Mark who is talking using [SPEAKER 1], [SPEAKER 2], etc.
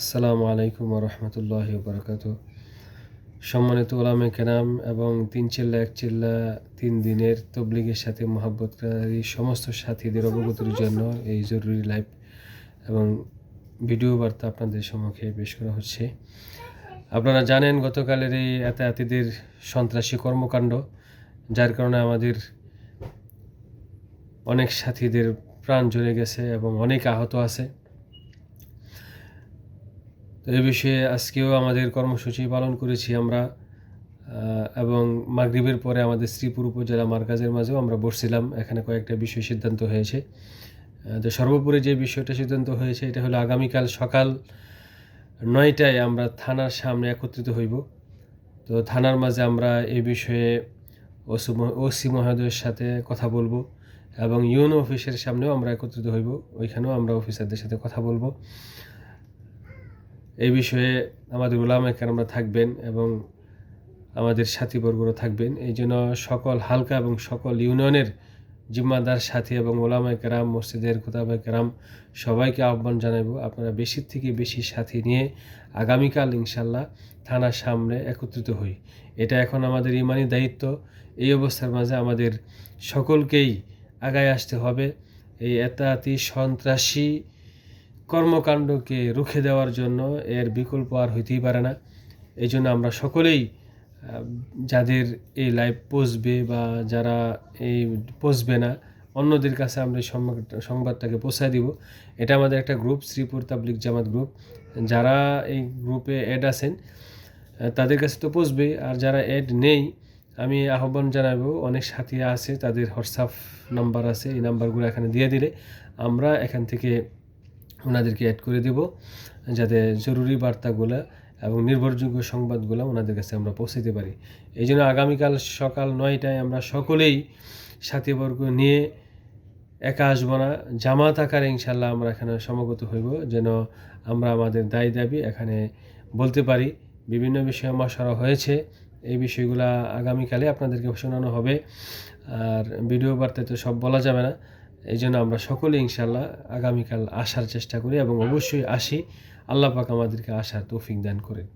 [SPEAKER 1] আসসালামু আলাইকুম ওয়া রাহমাতুল্লাহি ওয়া বারাকাতুহু। সম্মানিত উলামায়ে কেরাম এবং তিন চিল্লা এক চিল্লা ৩ দিনের তাবলীগের সাথে মহব্বতকারী সমস্ত সাথীদের অবগতির জন্য এই জরুরি লাইভ এবং ভিডিও বার্তা আপনাদের সম্মুখে পেশ করা হচ্ছে। আপনারা জানেন গতকালের এই এতায়াতীদের সন্ত্রাসী কর্মকাণ্ড, যার কারণে আমাদের অনেক সাথীদের প্রাণ ঝরে গেছে এবং অনেক আহত আছে। তো এই বিষয়ে আজকেও আমাদের কর্মসূচি পালন করেছি আমরা, এবং মাগরিবের পরে আমাদের শ্রীপুর উপজেলা মার্কাজের মাঝেও আমরা বসছিলাম। এখানে কয়েকটা বিষয় সিদ্ধান্ত হয়েছে। তো সর্বোপরি যে বিষয়টা সিদ্ধান্ত হয়েছে এটা হলো আগামীকাল সকাল ৯টায় আমরা থানার সামনে একত্রিত হইব। তো থানার মাঝে আমরা এই বিষয়ে ওসি মহোদয়ের সাথে কথা বলবো এবং ইউনো অফিসের সামনেও আমরা একত্রিত হইব, ওইখানেও আমরা অফিসারদের সাথে কথা বলবো। এই বিষয়ে আমাদের উলামায়ে কেরামরা থাকবেন এবং আমাদের সাথীবর্গরা থাকবেন। এই জন্য সকল হালকা এবং সকল ইউনিয়নের জিম্মাদার সাথী এবং উলামায়ে কেরাম, মসজিদের খুতাবায়ে কেরাম সবাইকে আহ্বান জানাবো, আপনারা বেশি থেকে বেশি সাথী নিয়ে আগামীকাল ইনশাল্লাহ থানার সামনে একত্রিত হই। এটা এখন আমাদের ইমানি দায়িত্ব। এই অবস্থার মাঝে আমাদের সকলকেই আগায় আসতে হবে। এই এতায়াতি সন্ত্রাসী কর্মকাণ্ডকে রুখে দেওয়ার জন্য এর বিকল্প আর হইতেই পারে না। এই জন্য আমরা সকলেই যাদের এই লাইভ পৌঁছবে বা যারা এই পৌঁছবে না, অন্যদের কাছে আমরা এই সংবাদটাকে পৌঁছায় দিব। এটা আমাদের একটা গ্রুপ, শ্রীপুর তাবলিগ জামাত গ্রুপ। যারা এই গ্রুপে অ্যাড আছেন তাদের কাছে তো পৌঁছবে, আর যারা অ্যাড নেই আমি আহ্বান জানাবো, অনেক সাথী আছে তাদের হোয়াটসঅ্যাপ নাম্বার আছে, এই নাম্বারগুলো এখানে দিয়ে দিলে আমরা এখান থেকে ওনাদেরকে অ্যাড করে দেব, যাতে জরুরি বার্তাগুলো এবং নির্ভরযোগ্য সংবাদগুলো ওনাদের কাছে আমরা পৌঁছাতে পারি। এই জন্য আগামীকাল সকাল ৯টায় আমরা সকলেই সাথীবর্গ নিয়ে একা আসবো না, জামাত আকারে ইনশাল্লাহ আমরা এখানে সমবেত হইব, যেন আমরা আমাদের দায় দাবি এখানে বলতে পারি। বিভিন্ন বিষয়ে মশারা হয়েছে, এই বিষয়গুলো আগামীকালে আপনাদেরকে শোনানো হবে। আর ভিডিও বার্তায় তো সব বলা যাবে না, এই জন্য আমরা সকলে ইনশাল্লাহ আগামীকাল আসার চেষ্টা করি এবং অবশ্যই আসি। আল্লাহ পাক আমাদেরকে আসার তৌফিক দান করেন।